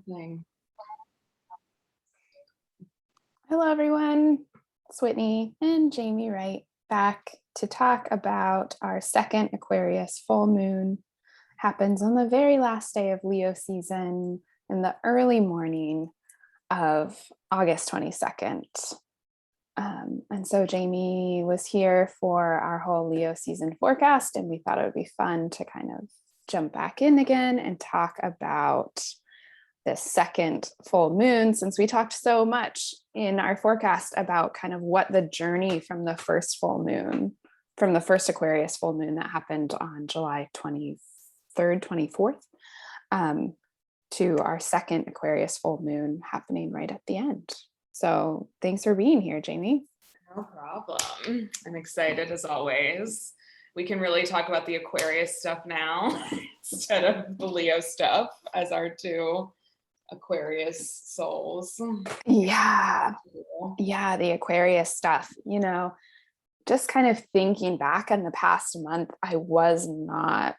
Thing. Hello, everyone. It's Whitney and Jaime Wright back to talk about our second Aquarius full moon. Happens on the very last day of Leo season in the early morning of August 22nd. And so Jaime was here for our whole Leo season forecast, and we thought it would be fun to kind of jump back in again and talk about this second full moon, since we talked so much in our forecast about kind of what the journey from the first full moon, from the first Aquarius full moon that happened on July 23rd, 24th, to our second Aquarius full moon happening right at the end. So thanks for being here, Jaime. No problem. I'm excited as always. We can really talk about the Aquarius stuff now instead of the Leo stuff as our two Aquarius souls. Yeah, the Aquarius stuff, just kind of thinking back on the past month, I was not,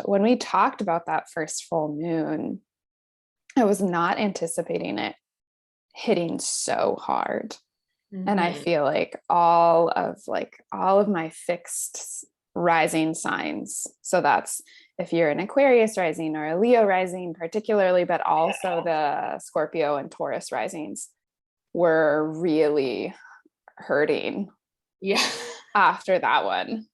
when we talked about that first full moon, I was not anticipating it hitting so hard. Mm-hmm. And I feel like all of my fixed rising signs. So that's if you're an Aquarius rising or a Leo rising particularly, but also the Scorpio and Taurus risings were really hurting. Yeah. After that one.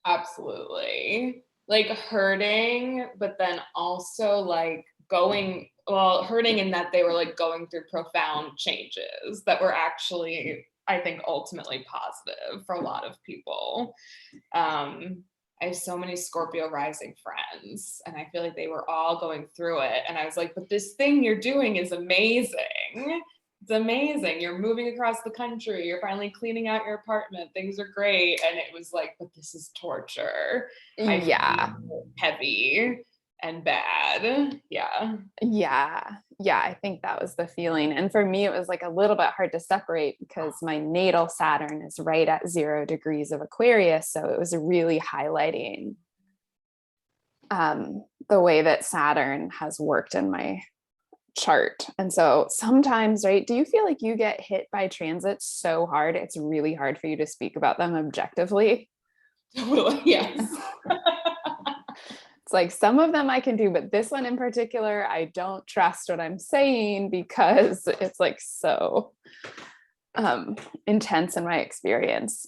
Absolutely. Like hurting, but then also like hurting in that they were like going through profound changes that were actually, I think, ultimately positive for a lot of people. I have so many Scorpio rising friends, and I feel like they were all going through it. And I was like, but this thing you're doing is amazing. It's amazing. You're moving across the country. You're finally cleaning out your apartment. Things are great. And it was like, but this is torture. Yeah. Heavy and bad. Yeah. I think that was the feeling. And for me, it was like a little bit hard to separate because my natal Saturn is right at 0 degrees of Aquarius. So it was really highlighting the way that Saturn has worked in my chart. And so sometimes, right, do you feel like you get hit by transits so hard it's really hard for you to speak about them objectively? Totally, yes. It's like some of them I can do, but this one in particular, I don't trust what I'm saying because it's like so intense in my experience.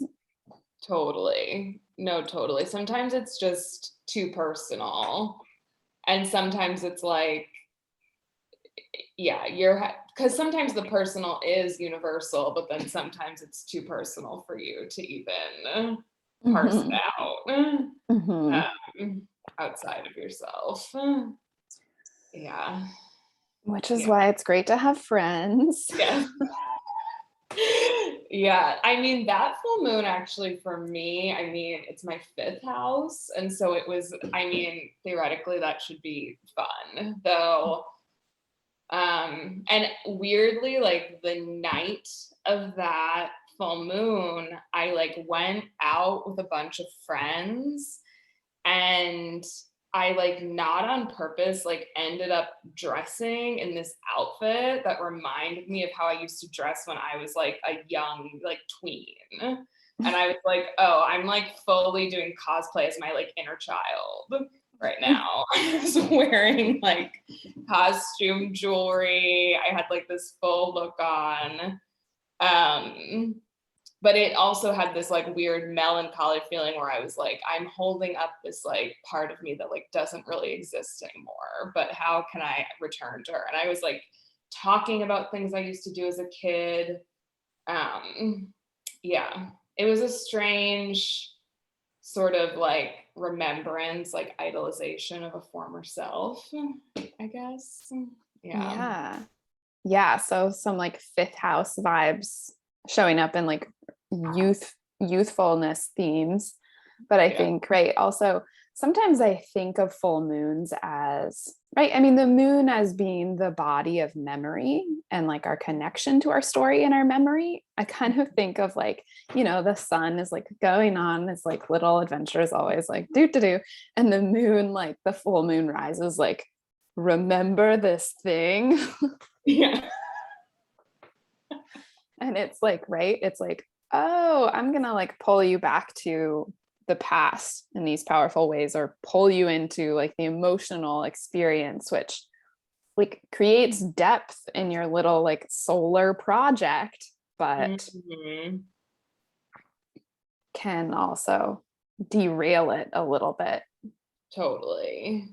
Totally. No, totally. Sometimes it's just too personal. And sometimes it's like, yeah, because sometimes the personal is universal, but then sometimes it's too personal for you to even parse it out outside of yourself. Yeah. Which is why it's great to have friends. Yeah. Yeah. I mean, that full moon actually for me, it's my 5th house. And so it was, theoretically that should be fun though. And weirdly, like the night of that full moon, I like went out with a bunch of friends and I like not on purpose, like ended up dressing in this outfit that reminded me of how I used to dress when I was like a young, like tween. And I was like, oh, I'm like fully doing cosplay as my like inner child right now. I was wearing like costume jewelry. I had like this full look on. But it also had this like weird melancholy feeling where I was like, I'm holding up this like part of me that like doesn't really exist anymore, but how can I return to her? And I was like talking about things I used to do as a kid. Yeah, it was a strange sort of like remembrance, like idolization of a former self, I guess. Yeah. So some like 5th house vibes showing up in like youthfulness themes. But I think, right, also sometimes I think of full moons as, right, the moon as being the body of memory and like our connection to our story and our memory. I kind of think of like, the sun is like going on its like little adventures, always like do. And the moon, like the full moon rises like remember this thing. Yeah. And it's like, right, it's like, oh, I'm gonna like pull you back to the past in these powerful ways, or pull you into like the emotional experience, which like creates depth in your little like solar project, but can also derail it a little bit. Totally.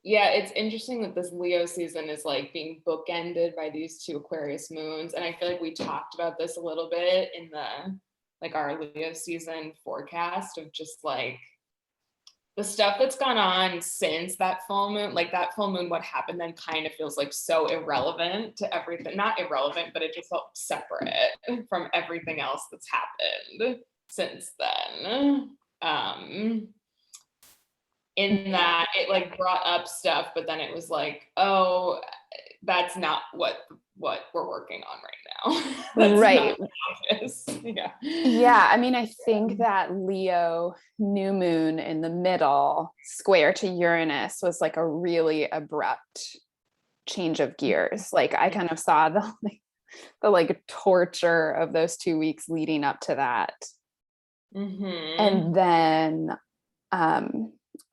Yeah, it's interesting that this Leo season is like being bookended by these two Aquarius moons. And I feel like we talked about this a little bit in the like our Leo season forecast of just like the stuff that's gone on since that full moon, like that full moon, what happened then kind of feels like so irrelevant to everything. Not irrelevant, but it just felt separate from everything else that's happened since then. In that it like brought up stuff, but then it was like, oh, that's not what we're working on right now. That's right. Yeah. Yeah. I mean, I think that Leo new moon in the middle, square to Uranus, was like a really abrupt change of gears. Like I kind of saw the like torture of those 2 weeks leading up to that. And then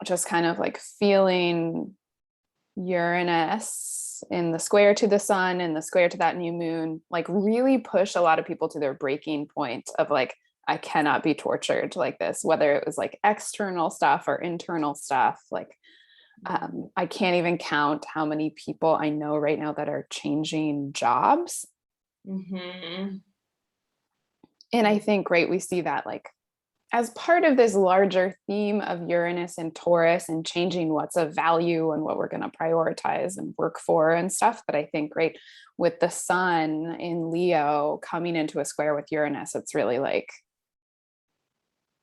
just kind of like feeling Uranus in the square to the sun and the square to that new moon, like really push a lot of people to their breaking point of like, I cannot be tortured like this, whether it was like external stuff or internal stuff. Like, I can't even count how many people I know right now that are changing jobs. And I think, right, we see that like as part of this larger theme of Uranus and Taurus and changing what's of value and what we're going to prioritize and work for and stuff. But I think, right, with the sun in Leo coming into a square with Uranus, it's really like,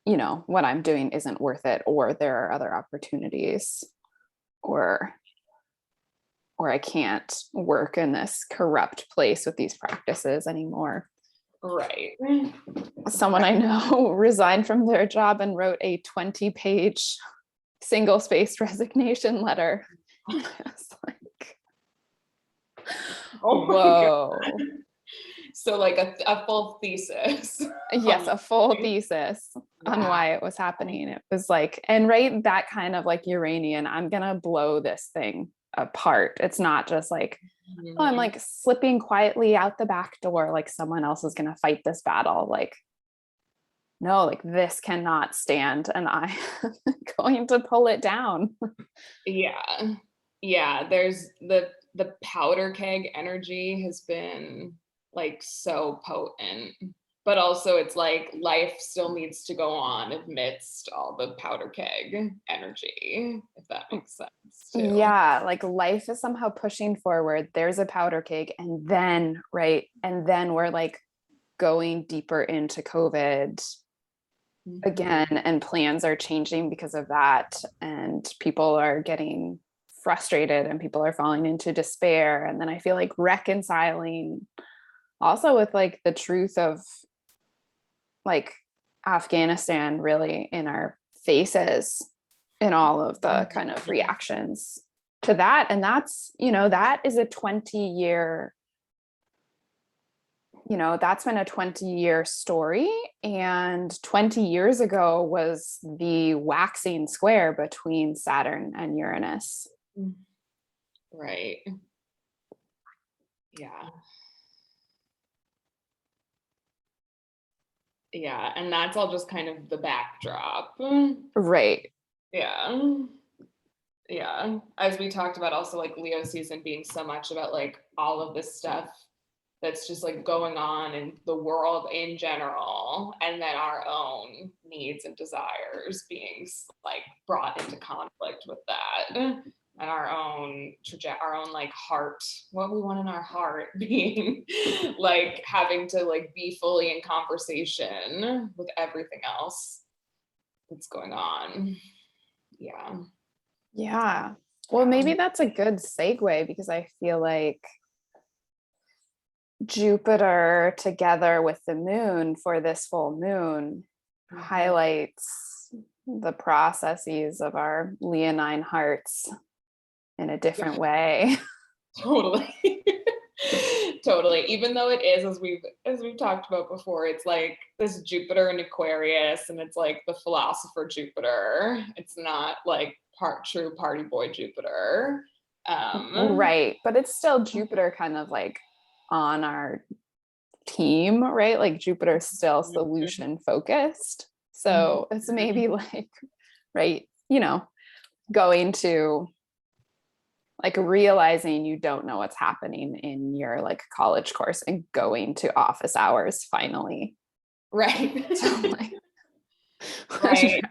you know, what I'm doing isn't worth it, or there are other opportunities, or I can't work in this corrupt place with these practices anymore. Right. Someone I know resigned from their job and wrote a 20-page single-spaced resignation letter. It's like, Oh whoa. So like a full thesis. Yes, a full thesis on why it was happening. It was like, and right, that kind of like Uranian, I'm gonna blow this thing apart. It's not just like, oh, I'm like slipping quietly out the back door, like someone else is gonna fight this battle. Like, no, like this cannot stand, and I'm going to pull it down. Yeah, there's the powder keg energy has been like so potent, but also it's like life still needs to go on amidst all the powder keg energy, if that makes sense too. Yeah, like life is somehow pushing forward. There's a powder keg, and then right, and then we're like going deeper into COVID again, and plans are changing because of that, and people are getting frustrated and people are falling into despair. And then I feel like reconciling also with like the truth of like Afghanistan really in our faces in all of the kind of reactions to that. And that's, you know, that is a 20-year, you know, that's been a 20-year story. And 20 years ago was the waxing square between Saturn and Uranus. Right. Yeah. Yeah. And that's all just kind of the backdrop. Right. Yeah. Yeah. As we talked about, also like Leo season being so much about like all of this stuff that's just like going on in the world in general, and then our own needs and desires being like brought into conflict with that, and our own like heart, what we want in our heart being like having to like be fully in conversation with everything else that's going on. Yeah. Well, maybe that's a good segue, because I feel like Jupiter together with the moon for this full moon highlights the processes of our leonine hearts in a different way. Totally. Totally. Even though it is, as we've talked about before, it's like this Jupiter in Aquarius, and it's like the philosopher Jupiter. It's not like true party boy Jupiter. Right. But it's still Jupiter kind of like on our team, right? Like Jupiter's still solution focused. So it's maybe like, right, going to like realizing you don't know what's happening in your like college course and going to office hours finally. Right. So like, Right.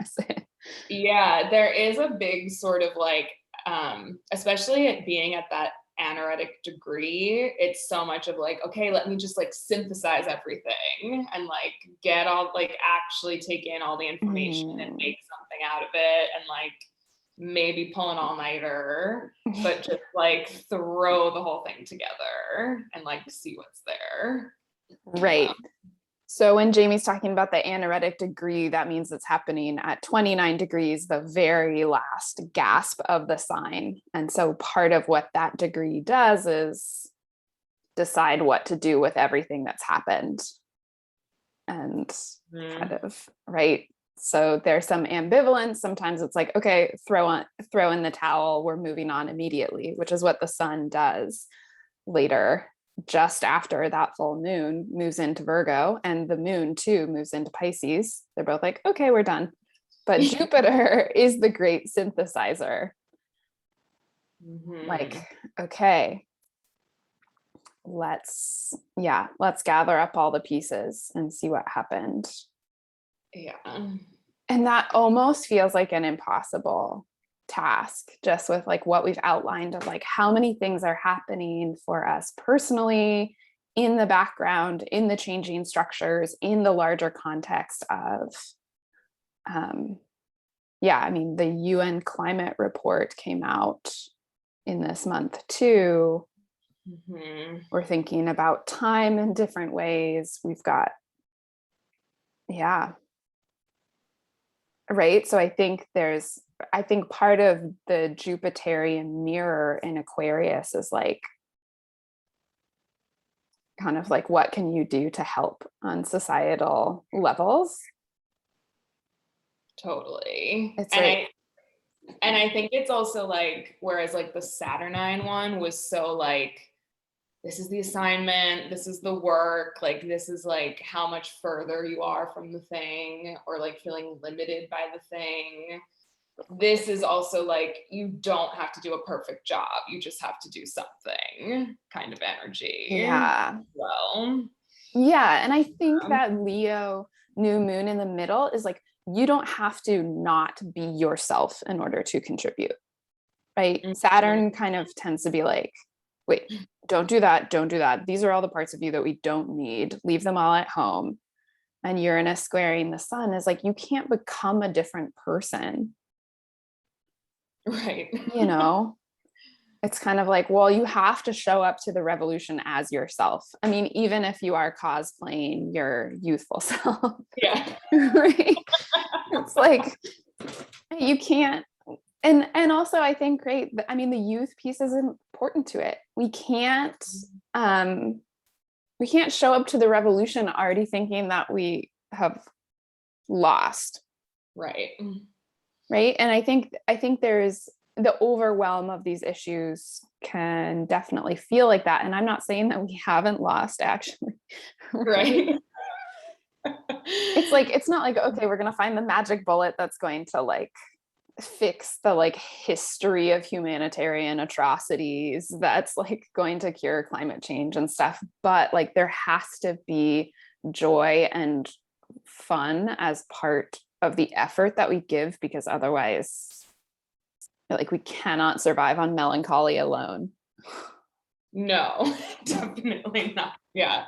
Yeah, there is a big sort of like, especially it being at that anaretic degree, it's so much of like, okay, let me just like synthesize everything and like get all like actually take in all the information and make something out of it, and like maybe pull an all-nighter, but just like throw the whole thing together and like see what's there. Right. So when Jamie's talking about the anaretic degree, that means it's happening at 29 degrees, the very last gasp of the sign. And so part of what that degree does is decide what to do with everything that's happened. And kind of, right. So there's some ambivalence. Sometimes it's like, okay, throw in the towel, we're moving on immediately, which is what the sun does later, just after that full moon moves into Virgo, and the moon too moves into Pisces. They're both like, okay, we're done. But Jupiter is the great synthesizer. Like, okay, let's gather up all the pieces and see what happened. Yeah. And that almost feels like an impossible task, just with like what we've outlined of like how many things are happening for us personally, in the background, in the changing structures, in the larger context of I mean, the UN climate report came out in this month too. We're thinking about time in different ways. We've got right. So I think part of the Jupiterian mirror in Aquarius is like kind of like, what can you do to help on societal levels? Totally. It's and I think it's also like, whereas like the Saturnine one was so like, this is the assignment, this is the work, like this is like how much further you are from the thing, or like feeling limited by the thing. This is also like, you don't have to do a perfect job, you just have to do something kind of energy. Well, and I think that Leo new moon in the middle is like, you don't have to not be yourself in order to contribute, right? Saturn kind of tends to be like, wait, don't do that. These are all the parts of you that we don't need. Leave them all at home. And Uranus squaring the sun is like, you can't become a different person. Right. It's kind of like, well, you have to show up to the revolution as yourself. I mean, even if you are cosplaying your youthful self. Yeah. Right. It's like, you can't. And also I think, great, I mean, the youth piece is important to it. We can't show up to the revolution already thinking that we have lost. Right. And I think there's the overwhelm of these issues can definitely feel like that. And I'm not saying that we haven't lost, actually. Right. It's like, it's not like, okay, we're going to find the magic bullet that's going to like fix the like history of humanitarian atrocities that's like going to cure climate change and stuff. But like, there has to be joy and fun as part of the effort that we give, because otherwise, like, we cannot survive on melancholy alone. No, definitely not. Yeah,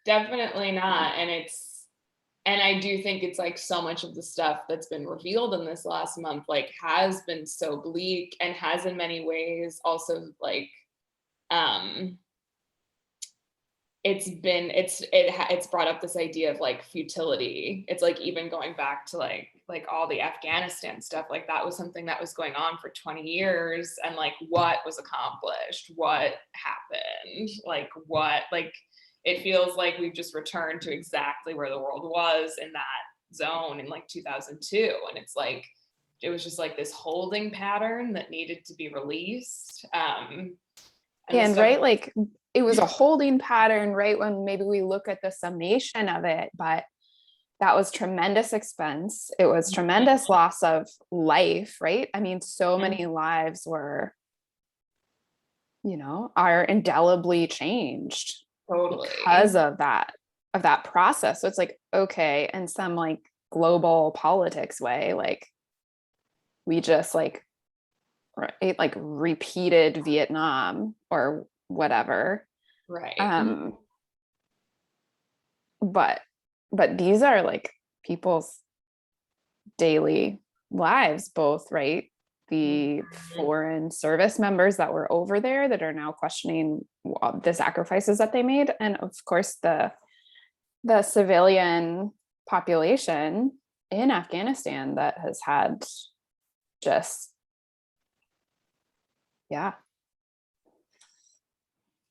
definitely not. And I do think it's like so much of the stuff that's been revealed in this last month, like, has been so bleak, and has in many ways also like, it's brought up this idea of like futility. It's like, even going back to like like all the Afghanistan stuff, like that was something that was going on for 20 years, and like what was accomplished, what happened, like what, like it feels like we've just returned to exactly where the world was in that zone in like 2002, and it's like it was just like this holding pattern that needed to be released. And right, like it was a holding pattern, right? When maybe we look at the summation of it, but that was tremendous expense. It was tremendous loss of life, right? I mean, so many lives were, are indelibly changed because of that process. So it's like, okay, in some like global politics way, like we just like repeated Vietnam or whatever. Right. But these are like people's daily lives, both, right? The foreign service members that were over there that are now questioning the sacrifices that they made, and of course the civilian population in Afghanistan that has had just yeah.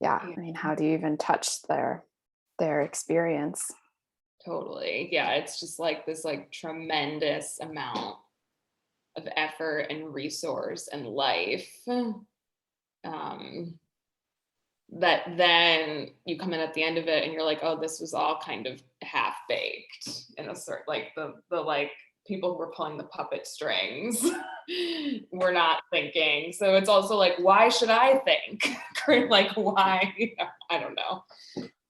I mean, how do you even touch their experience? Totally. Yeah, it's just like this like tremendous amount of effort and resource and life, that then you come in at the end of it and you're like, oh, this was all kind of half baked in a sort, like the like people who were pulling the puppet strings were not thinking. So it's also like, why should I think? Like, why? I don't know.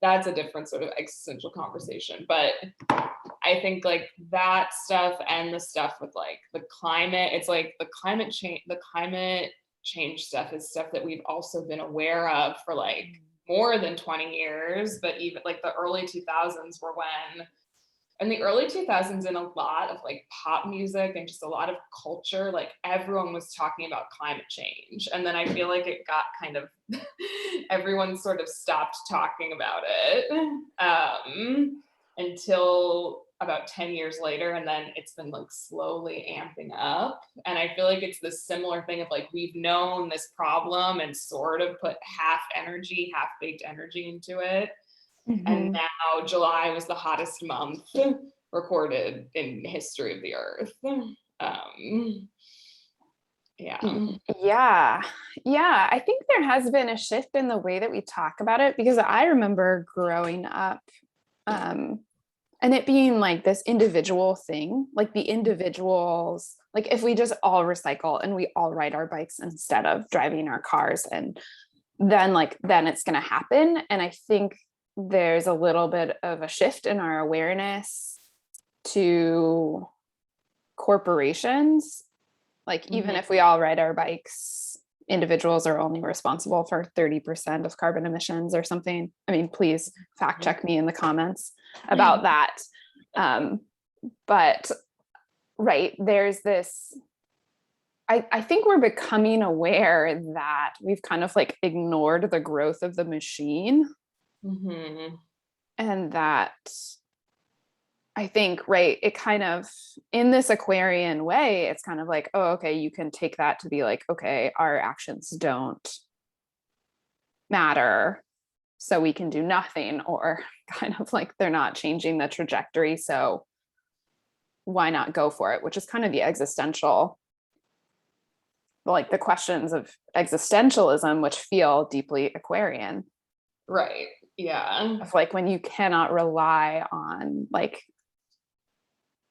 That's a different sort of existential conversation. But I think like that stuff and the stuff with like the climate, it's like the climate change stuff is stuff that we've also been aware of for like more than 20 years. But even like the early 2000s were when, in the early 2000s, in a lot of like pop music and just a lot of culture, like everyone was talking about climate change. And then I feel like it got kind of, everyone sort of stopped talking about it until about 10 years later. And then it's been like slowly amping up. And I feel like it's this similar thing of like, we've known this problem and sort of put half-baked energy into it. And now July was the hottest month recorded in history of the earth. Yeah, I think there has been a shift in the way that we talk about it, because I remember growing up and it being like this individual thing, like the individuals, like if we just all recycle and we all ride our bikes instead of driving our cars, and then it's going to happen. And I think there's a little bit of a shift in our awareness to corporations. Like even if we all ride our bikes, individuals are only responsible for 30% of carbon emissions or something. I mean, please fact check me in the comments about that. But right, there's this, I think we're becoming aware that we've kind of like ignored the growth of the machine. And that I think, right, it kind of, in this Aquarian way, it's kind of like, oh, okay, you can take that to be like, okay, our actions don't matter, so we can do nothing, or kind of like they're not changing the trajectory, so why not go for it? Which is kind of the existential, like the questions of existentialism, which feel deeply Aquarian. Right. Yeah. Of like when you cannot rely on like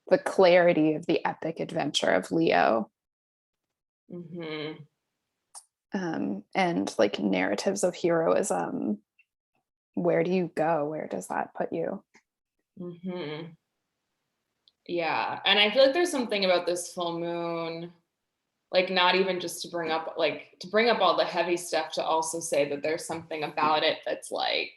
the clarity of the epic adventure of Leo. And like narratives of heroism. Where do you go? Where does that put you? Yeah. And I feel like there's something about this full moon, like not even just to bring up all the heavy stuff, to also say that there's something about it that's like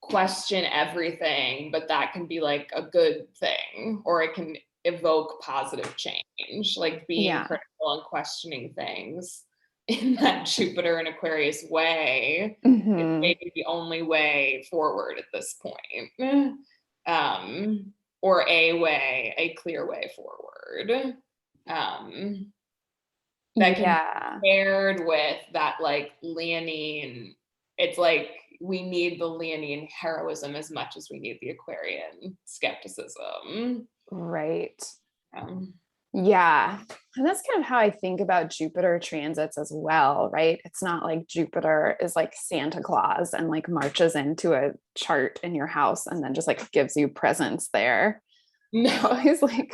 question everything, but that can be like a good thing, or it can evoke positive change, like being critical and questioning things in that Jupiter and Aquarius way is maybe the only way forward at this point. or a clear way forward. That can Yeah. be paired with that like leonine. It's like we need the leonine heroism as much as we need the Aquarian skepticism. Right. Um, Yeah. And that's kind of how I think about Jupiter transits as well, right? It's not like Jupiter is like Santa Claus and like marches into a chart in your house and then just like gives you presents there. I no, always like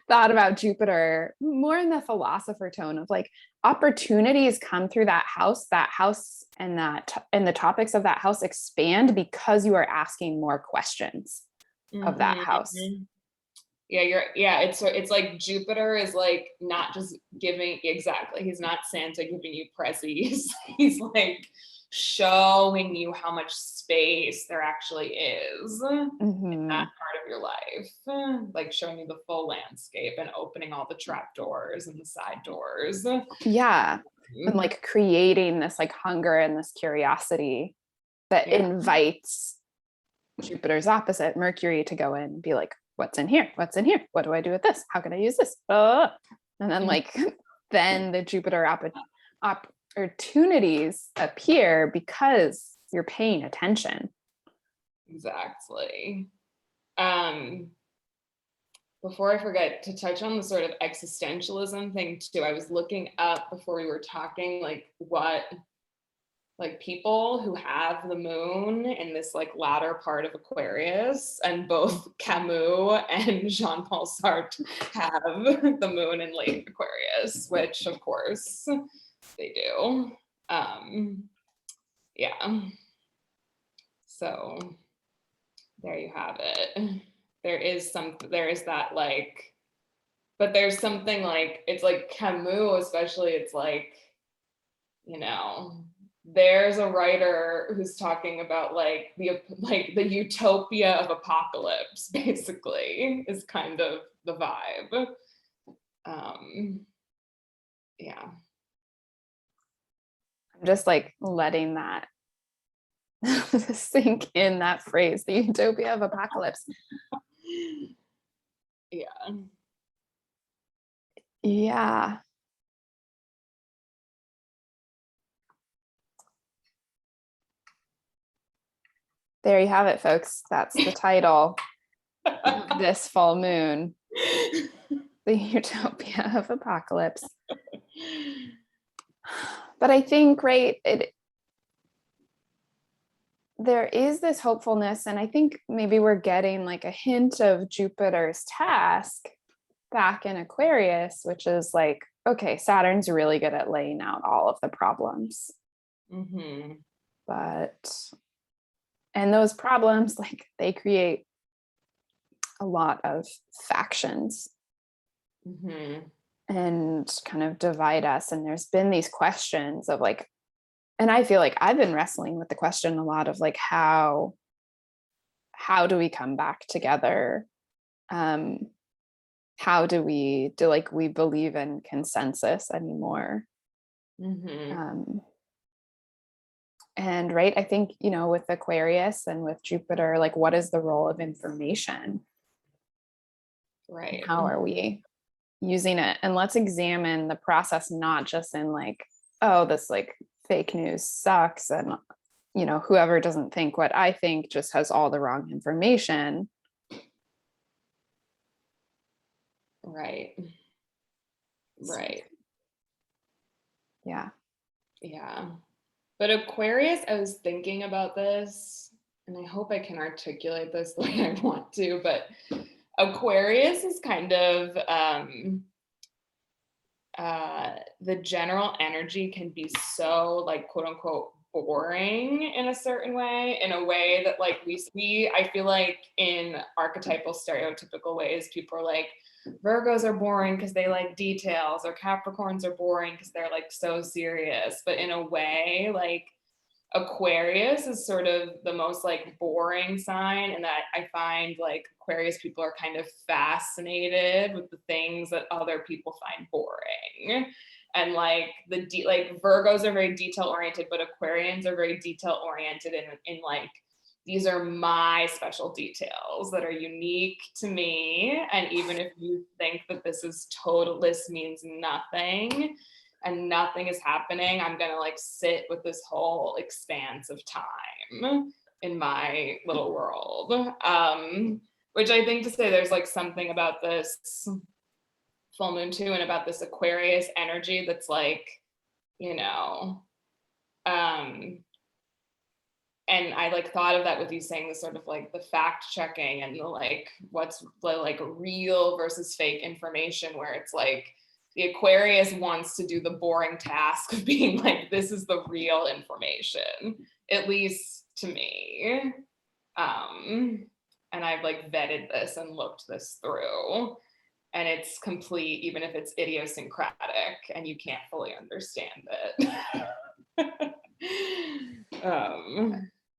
thought about Jupiter more in the philosopher tone of like opportunities come through that house and the topics of that house expand because you are asking more questions of that house. yeah, it's like Jupiter is like not just giving, exactly, he's not Santa giving you prezzies. He's like showing you how much space there actually is in that Mhm. part of your life, like showing you the full landscape and opening all the trap doors and the side doors. Yeah. And like creating this like hunger and this curiosity that Yeah. invites Jupiter's opposite, Mercury, to go in and be like, what's in here? What's in here? What do I do with this? How can I use this? And then like, then the Jupiter opportunities appear because you're paying attention. Exactly. Um, Before I forget to touch on the sort of existentialism thing too, I was looking up before we were talking, like what, like people who have the moon in this like latter part of Aquarius, and both Camus and Jean-Paul Sartre have the moon in late Aquarius, which of course they do. Yeah. So there you have it. There is that like, but there's something like, it's like Camus, especially, it's like, you know, there's a writer who's talking about like the utopia of apocalypse, basically, is kind of the vibe. Yeah. I'm just like letting that sink in, that phrase, the utopia of apocalypse. Yeah. Yeah. There you have it, folks. That's the title of this full moon, the utopia of apocalypse. But I think, right, there is this hopefulness, and I think maybe we're getting like a hint of Jupiter's task back in Aquarius, which is like, okay, Saturn's really good at laying out all of the problems. Mm-hmm. And those problems, like, they create a lot of factions. Mm-hmm. And kind of divide us. And there's been these questions of like, and I feel like I've been wrestling with the question a lot of like, how do we come back together? How do we believe in consensus anymore? Mm-hmm. And right, I think, with Aquarius and with Jupiter, like, what is the role of information? Right. How are we using it? And let's examine the process, not just in like, oh, this like fake news sucks, and whoever doesn't think what I think just has all the wrong information. Right. Right. Yeah. But Aquarius, I was thinking about this, and I hope I can articulate this the way I want to, but Aquarius is kind of the general energy can be so like quote unquote boring in a certain way, in a way that like we see, I feel like in archetypal stereotypical ways, people are like, Virgos are boring because they like details, or Capricorns are boring because they're like so serious. But in a way, like Aquarius is sort of the most like boring sign, and that I find like Aquarius people are kind of fascinated with the things that other people find boring. And like like Virgos are very detail oriented, but Aquarians are very detail oriented in like these are my special details that are unique to me. And even if you think that this means nothing and nothing is happening, I'm gonna like sit with this whole expanse of time in my little world. Which I think to say there's like something about this full moon too, and about this Aquarius energy that's like, you know, and I like thought of that with you saying this sort of like the fact checking and the like what's the like real versus fake information, where it's like the Aquarius wants to do the boring task of being like, this is the real information, at least to me. And I've like vetted this and looked this through, and it's complete, even if it's idiosyncratic and you can't fully understand it.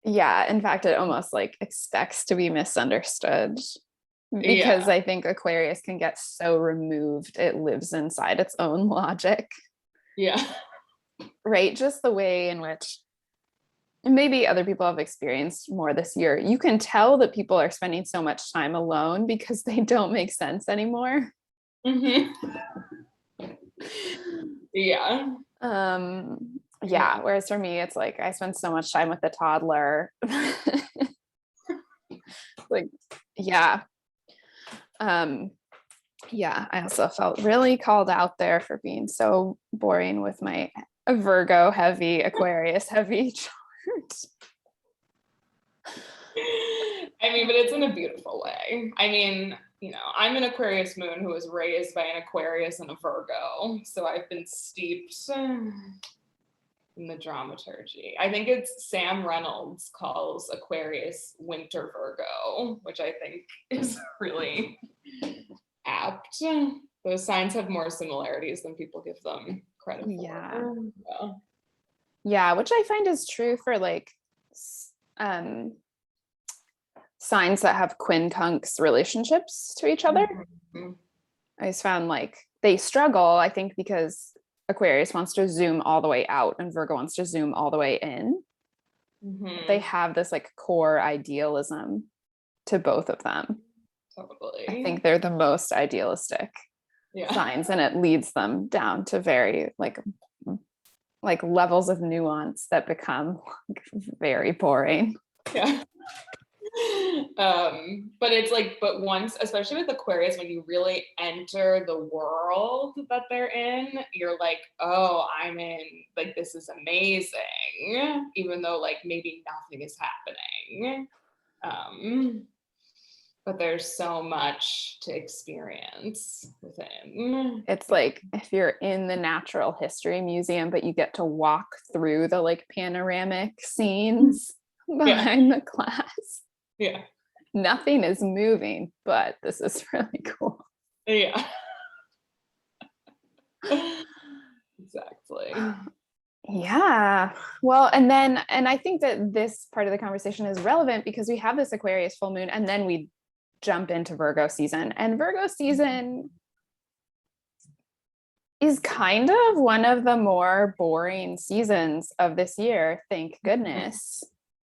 Yeah, in fact, it almost like expects to be misunderstood, because I think Aquarius can get so removed, it lives inside its own logic. Yeah. Right? Just the way in which, and maybe other people have experienced more this year, you can tell that people are spending so much time alone because they don't make sense anymore. Yeah. Yeah, whereas for me, it's like I spend so much time with the toddler. Like, yeah. Yeah, I also felt really called out there for being so boring with my Virgo heavy, Aquarius heavy chart. I mean, but it's in a beautiful way. I mean, you know, I'm an Aquarius moon who was raised by an Aquarius and a Virgo, so I've been steeped in the dramaturgy. I think it's Sam Reynolds calls Aquarius winter Virgo, which I think is really apt. Those signs have more similarities than people give them credit for. Yeah, which I find is true for like signs that have quincunx relationships to each other. I always found like they struggle, I think, because Aquarius wants to zoom all the way out and Virgo wants to zoom all the way in. They have this like core idealism to both of them. Totally. I think they're the most idealistic signs, and it leads them down to very like levels of nuance that become like very boring. Yeah. But it's like, but once, especially with Aquarius, when you really enter the world that they're in, you're like, oh, I'm in, like, this is amazing, even though like maybe nothing is happening. But there's so much to experience within. It's like if you're in the Natural History Museum, but you get to walk through the like panoramic scenes behind the class. Yeah. Nothing is moving, but this is really cool. Yeah. Exactly. Yeah. Well, and I think that this part of the conversation is relevant because we have this Aquarius full moon and then we jump into Virgo season. And Virgo season is kind of one of the more boring seasons of this year, thank goodness.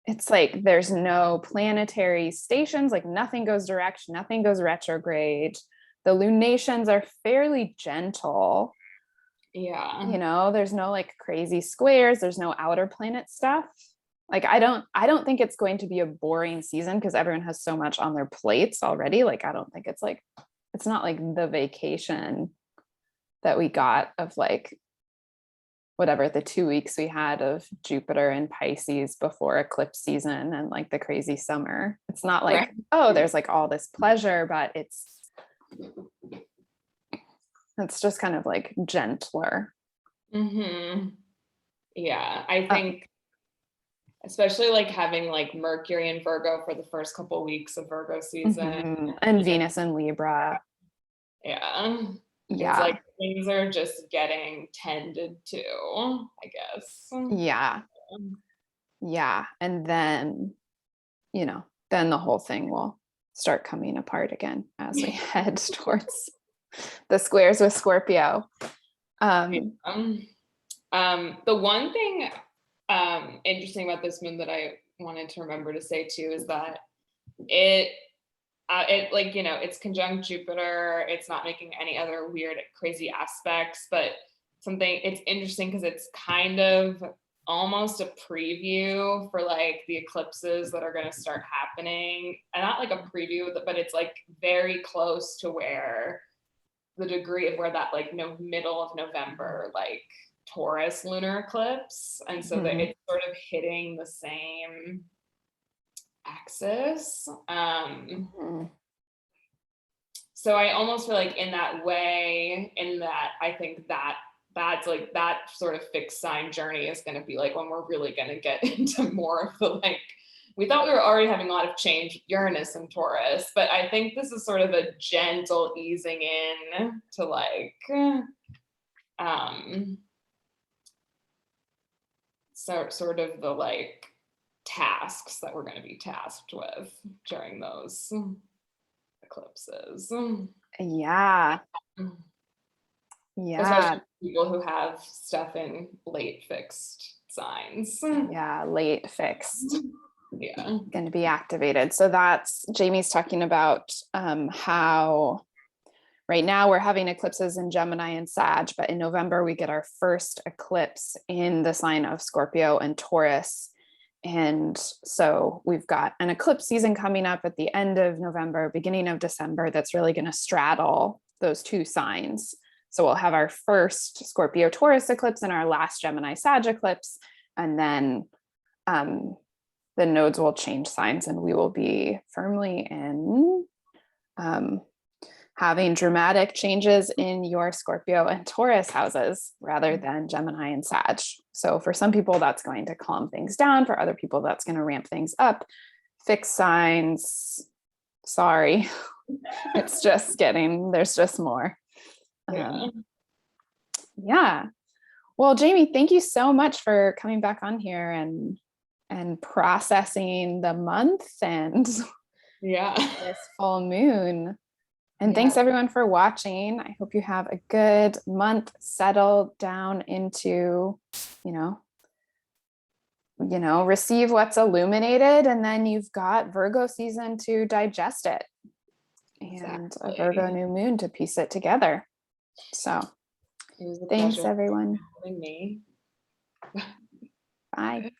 It's like there's no planetary stations, like nothing goes direct, nothing goes retrograde. The lunations are fairly gentle. Yeah. You know, there's no like crazy squares, there's no outer planet stuff. Like I don't think it's going to be a boring season because everyone has so much on their plates already. Like I don't think it's not like the vacation that we got of like whatever the 2 weeks we had of Jupiter and Pisces before eclipse season and like the crazy summer. It's not like, oh, there's like all this pleasure, but it's just kind of like gentler. Yeah, I think especially like having like Mercury in Virgo for the first couple of weeks of Virgo season and Venus in Libra. It's like things are just getting tended to, I guess. Yeah. And then, you know, then the whole thing will start coming apart again as we head towards the squares with Scorpio. The one thing interesting about this moon that I wanted to remember to say too is that it like, it's conjunct Jupiter. It's not making any other weird, crazy aspects, but it's interesting because it's kind of almost a preview for like the eclipses that are going to start happening. And not like a preview, but it's like very close to where the degree of where that like middle of November, like Taurus lunar eclipse. And so that it's sort of hitting the same axis. So I almost feel like in that way, in that I think that's like that sort of fixed sign journey is going to be like when we're really going to get into more of the like, we thought we were already having a lot of change, Uranus and Taurus, but I think this is sort of a gentle easing in to like, so sort of the like tasks that we're going to be tasked with during those eclipses. Yeah. Especially people who have stuff in late fixed signs. Yeah, late fixed. Yeah. Going to be activated. So that's Jamie's talking about how right now we're having eclipses in Gemini and Sag, but in November we get our first eclipse in the sign of Scorpio and Taurus. And so we've got an eclipse season coming up at the end of November, beginning of December, that's really going to straddle those two signs. So we'll have our first Scorpio Taurus eclipse and our last Gemini Sag eclipse. And then the nodes will change signs and we will be firmly in having dramatic changes in your Scorpio and Taurus houses rather than Gemini and Sag. So for some people, that's going to calm things down. For other people, that's going to ramp things up. Fixed signs, sorry. It's just there's just more. Yeah. Well, Jamie, thank you so much for coming back on here and processing the month and this full moon. And thanks everyone for watching. I hope you have a good month, settle down into, receive what's illuminated, and then you've got Virgo season to digest it and a Virgo new moon to piece it together. So thanks everyone. Me. Bye.